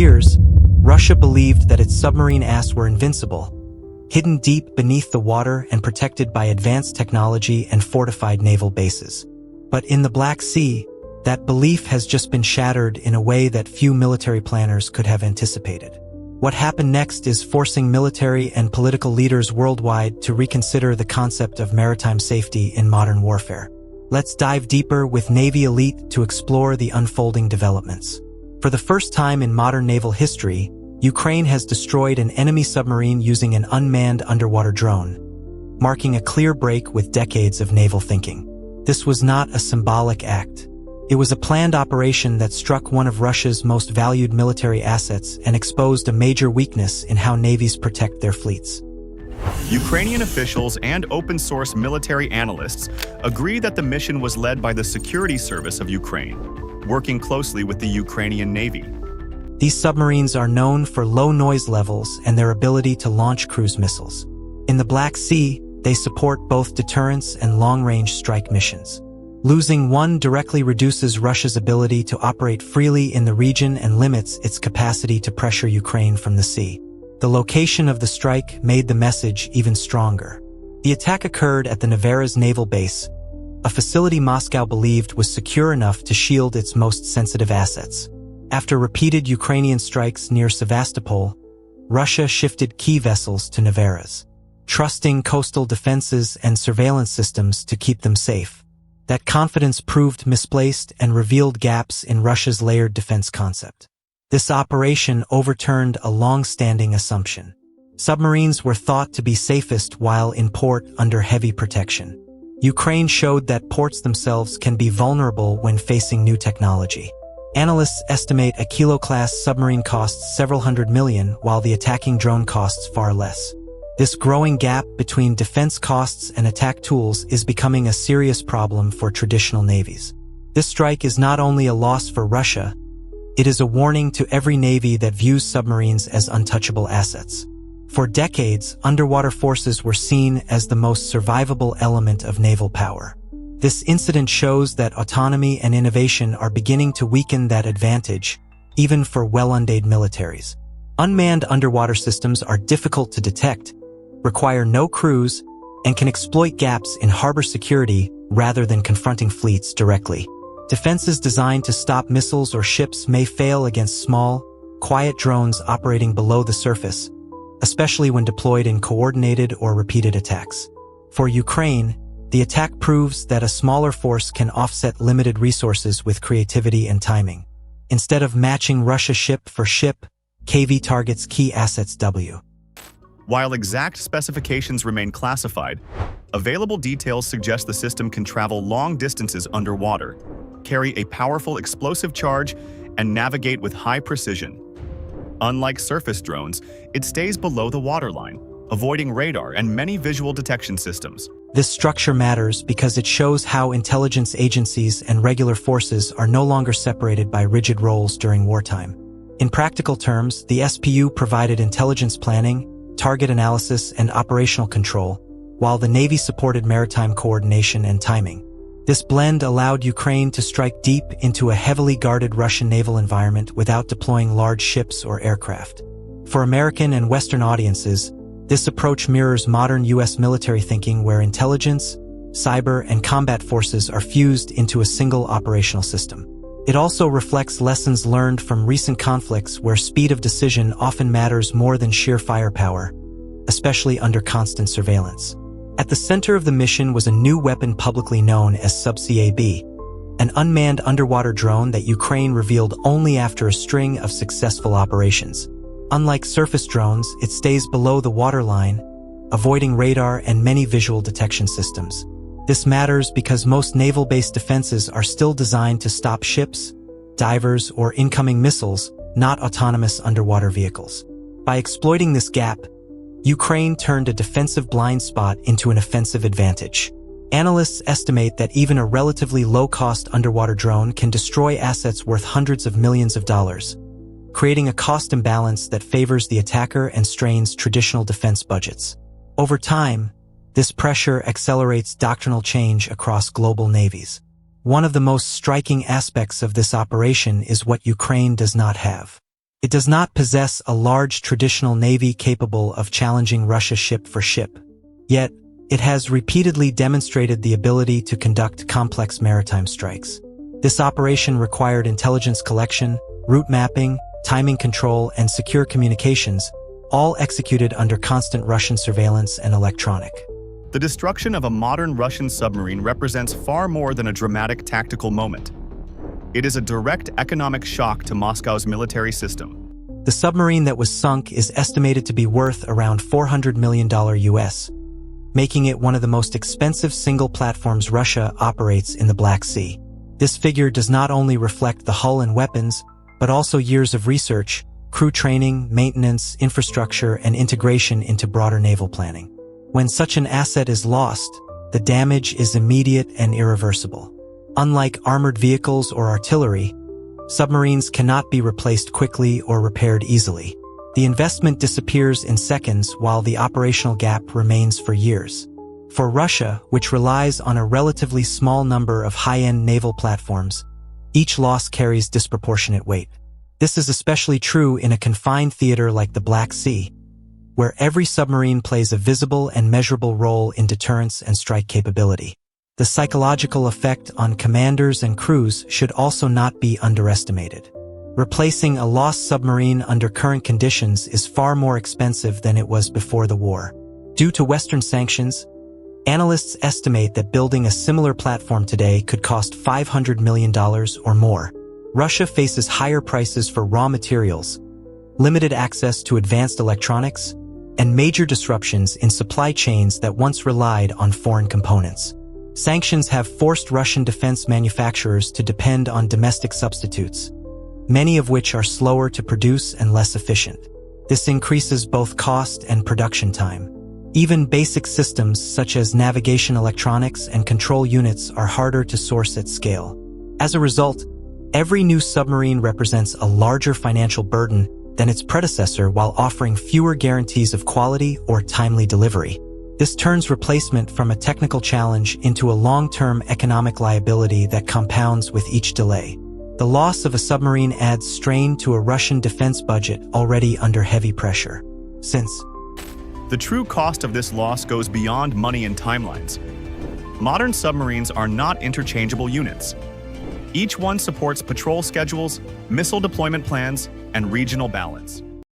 years, Russia believed that its submarine asses were invincible, hidden deep beneath the water and protected by advanced technology and fortified naval bases. But in the Black Sea, that belief has just been shattered in a way that few military planners could have anticipated. What happened next is forcing military and political leaders worldwide to reconsider the concept of maritime safety in modern warfare. Let's dive deeper with Navy Elite to explore the unfolding developments. For the first time in modern naval history, Ukraine has destroyed an enemy submarine using an unmanned underwater drone, marking a clear break with decades of naval thinking. This was not a symbolic act. It was a planned operation that struck one of Russia's most valued military assets and exposed a major weakness in how navies protect their fleets. Ukrainian officials and open-source military analysts agree that the mission was led by the Security Service of Ukraine, working closely with the Ukrainian Navy. These submarines are known for low noise levels and their ability to launch cruise missiles. In the Black Sea, they support both deterrence and long-range strike missions. Losing one directly reduces Russia's ability to operate freely in the region and limits its capacity to pressure Ukraine from the sea. The location of the strike made the message even stronger. The attack occurred at the Novara's naval base, a facility Moscow believed was secure enough to shield its most sensitive assets. After repeated Ukrainian strikes near Sevastopol, Russia shifted key vessels to Novara's, trusting coastal defenses and surveillance systems to keep them safe. That confidence proved misplaced and revealed gaps in Russia's layered defense concept. This operation overturned a long-standing assumption. Submarines were thought to be safest while in port under heavy protection. Ukraine showed that ports themselves can be vulnerable when facing new technology. Analysts estimate a Kilo-class submarine costs several hundred million, while the attacking drone costs far less. This growing gap between defense costs and attack tools is becoming a serious problem for traditional navies. This strike is not only a loss for Russia, it is a warning to every navy that views submarines as untouchable assets. For decades, underwater forces were seen as the most survivable element of naval power. This incident shows that autonomy and innovation are beginning to weaken that advantage, even for well-funded militaries. Unmanned underwater systems are difficult to detect, require no crews, and can exploit gaps in harbor security rather than confronting fleets directly. Defenses designed to stop missiles or ships may fail against small, quiet drones operating below the surface, especially when deployed in coordinated or repeated attacks. For Ukraine, the attack proves that a smaller force can offset limited resources with creativity and timing. Instead of matching Russia ship for ship, KV targets key assets W. While exact specifications remain classified, available details suggest the system can travel long distances underwater, carry a powerful explosive charge, and navigate with high precision. Unlike surface drones, it stays below the waterline, avoiding radar and many visual detection systems. This structure matters because it shows how intelligence agencies and regular forces are no longer separated by rigid roles during wartime. In practical terms, the SPU provided intelligence planning, target analysis, and operational control, while the Navy supported maritime coordination and timing. This blend allowed Ukraine to strike deep into a heavily guarded Russian naval environment without deploying large ships or aircraft. For American and Western audiences, this approach mirrors modern U.S. military thinking where intelligence, cyber, and combat forces are fused into a single operational system. It also reflects lessons learned from recent conflicts where speed of decision often matters more than sheer firepower, especially under constant surveillance. At the center of the mission was a new weapon publicly known as Subsea AB, an unmanned underwater drone that Ukraine revealed only after a string of successful operations. Unlike surface drones, it stays below the waterline, avoiding radar and many visual detection systems. This matters because most naval-based defenses are still designed to stop ships, divers, or incoming missiles, not autonomous underwater vehicles. By exploiting this gap, Ukraine turned a defensive blind spot into an offensive advantage. Analysts estimate that even a relatively low-cost underwater drone can destroy assets worth hundreds of millions of dollars, creating a cost imbalance that favors the attacker and strains traditional defense budgets. Over time, this pressure accelerates doctrinal change across global navies. One of the most striking aspects of this operation is what Ukraine does not have: It does not possess a large traditional navy capable of challenging Russia ship for ship. Yet, it has repeatedly demonstrated the ability to conduct complex maritime strikes. This operation required intelligence collection, route mapping, timing control, and secure communications, all executed under constant Russian surveillance and electronic. The destruction of a modern Russian submarine represents far more than a dramatic tactical moment. It is a direct economic shock to Moscow's military system. The submarine that was sunk is estimated to be worth around $400 million US, making it one of the most expensive single platforms Russia operates in the Black Sea. This figure does not only reflect the hull and weapons, but also years of research, crew training, maintenance, infrastructure, and integration into broader naval planning. When such an asset is lost, the damage is immediate and irreversible. Unlike armored vehicles or artillery, submarines cannot be replaced quickly or repaired easily. The investment disappears in seconds while the operational gap remains for years. For Russia, which relies on a relatively small number of high-end naval platforms, each loss carries disproportionate weight. This is especially true in a confined theater like the Black Sea, where every submarine plays a visible and measurable role in deterrence and strike capability. The psychological effect on commanders and crews should also not be underestimated. Replacing a lost submarine under current conditions is far more expensive than it was before the war. Due to Western sanctions, analysts estimate that building a similar platform today could cost $500 million or more. Russia faces higher prices for raw materials, limited access to advanced electronics, and major disruptions in supply chains that once relied on foreign components. Sanctions have forced Russian defense manufacturers to depend on domestic substitutes, many of which are slower to produce and less efficient. This increases both cost and production time. Even basic systems such as navigation electronics and control units are harder to source at scale. As a result, every new submarine represents a larger financial burden than its predecessor while offering fewer guarantees of quality or timely delivery. This turns replacement from a technical challenge into a long-term economic liability that compounds with each delay. The loss of a submarine adds strain to a Russian defense budget already under heavy pressure. Since the true cost of this loss goes beyond money and timelines. Modern submarines are not interchangeable units. Each one supports patrol schedules, missile deployment plans, and regional balance.